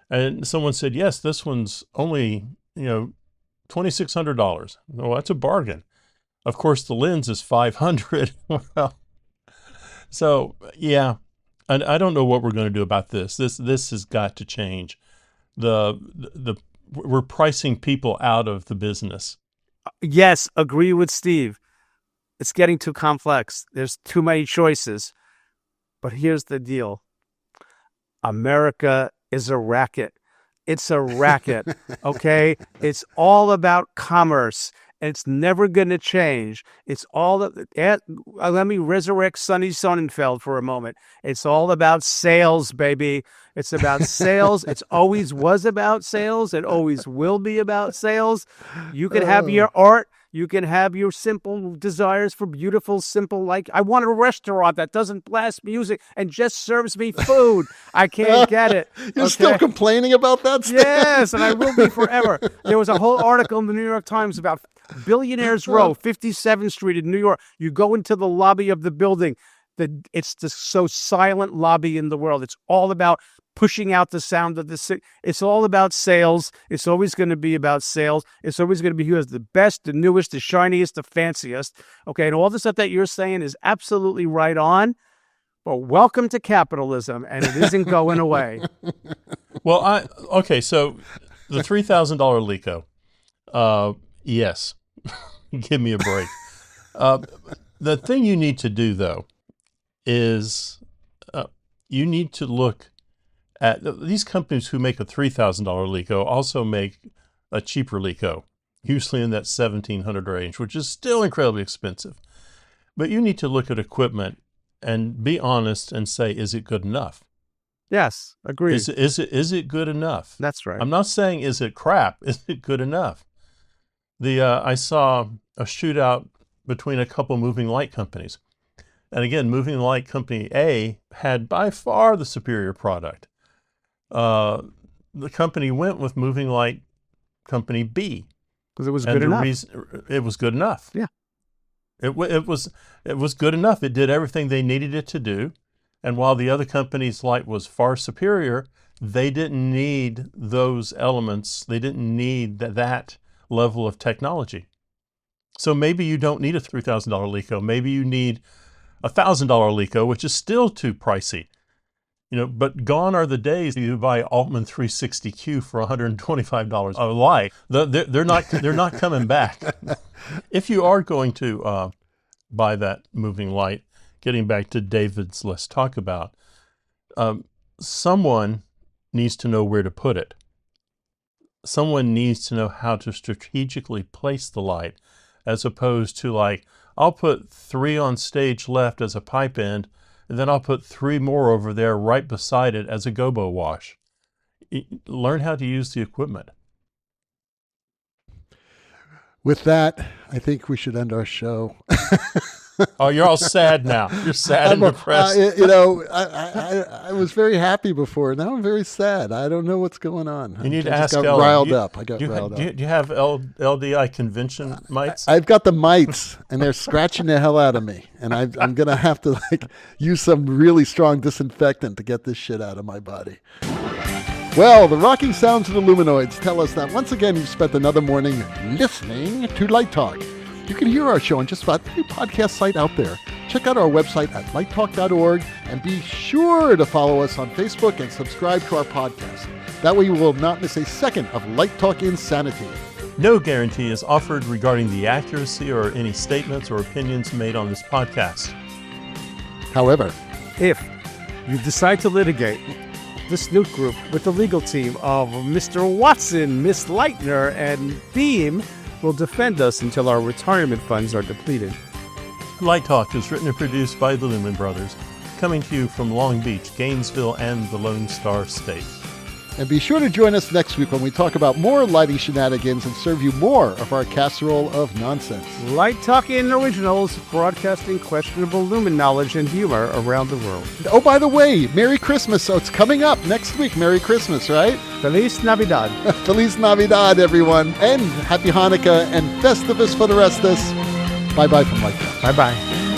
And someone said, yes, this one's only, $2,600. Well, that's a bargain. Of course, the lens is $500. Well, so yeah, and I don't know what we're going to do about this. This has got to change. We're pricing people out of the business. Yes, agree with Steve. It's getting too complex. There's too many choices. But here's the deal. America is a racket. It's a racket, okay? It's all about commerce. And it's never going to change. It's all let me resurrect Sonny Sonnenfeld for a moment. It's all about sales, baby. It's about sales. It always was about sales. It always will be about sales. You can have your art. You can have your simple desires for beautiful, simple, like, I want a restaurant that doesn't blast music and just serves me food. I can't get it. You're still complaining about that, Stan? Yes, and I will be forever. There was a whole article in the New York Times about Billionaires Row, 57th Street in New York. You go into the lobby of the building. It's the so silent lobby in the world. It's all about pushing out the sound of the city. It's all about sales. It's always going to be about sales. It's always going to be who has the best, the newest, the shiniest, the fanciest. Okay, and all the stuff that you're saying is absolutely right on. But welcome to capitalism, and it isn't going away. Well, so the $3,000 Lico, yes, give me a break. The thing you need to do, though, is you need to look at these companies who make a $3,000 Lico also make a cheaper Lico, usually in that $1,700 range, which is still incredibly expensive. But you need to look at equipment and be honest and say, is it good enough? Yes, agreed. Is it good enough? That's right. I'm not saying is it crap. Is it good enough? I saw a shootout between a couple moving light companies. And again, moving light company A had by far the superior product. The company went with moving light company B because it was good enough. It was good enough. Yeah, it was good enough. It did everything they needed it to do. And while the other company's light was far superior, they didn't need those elements. They didn't need that level of technology. So maybe you don't need a $3,000 Lico. Maybe you need a $1,000 Lico, which is still too pricey. But gone are the days you buy Altman 360Q for $125 a light. They're not coming back. If you are going to buy that moving light, getting back to David's let's talk about, someone needs to know where to put it. Someone needs to know how to strategically place the light, as opposed to I'll put 3 on stage left as a pipe end, and then I'll put 3 more over there right beside it as a gobo wash. Learn how to use the equipment. With that, I think we should end our show. Oh, you're all sad now. You're sad and depressed. I was very happy before. Now I'm very sad. I don't know what's going on. You need to ask Ellen. I got riled up. Do you have LDI convention mites? I've got the mites, and they're scratching the hell out of me. And I'm going to have to use some really strong disinfectant to get this shit out of my body. Well, the rocking sounds of the Luminoids tell us that once again you've spent another morning listening to Light Talk. You can hear our show on just about every podcast site out there. Check out our website at lighttalk.org and be sure to follow us on Facebook and subscribe to our podcast. That way you will not miss a second of Light Talk insanity. No guarantee is offered regarding the accuracy or any statements or opinions made on this podcast. However, if you decide to litigate, the Snoot Group with the legal team of Mr. Watson, Miss Leitner, and Beam will defend us until our retirement funds are depleted. Light Talk is written and produced by the Lumen Brothers, coming to you from Long Beach, Gainesville, and the Lone Star State. And be sure to join us next week when we talk about more lighting shenanigans and serve you more of our casserole of nonsense. Light Talking Originals, broadcasting questionable Lumen knowledge and humor around the world. Oh, by the way, Merry Christmas. So it's coming up next week. Merry Christmas, right? Feliz Navidad. Feliz Navidad, everyone. And Happy Hanukkah and Festivus for the rest of us. Bye-bye from Light Talk. Bye-bye.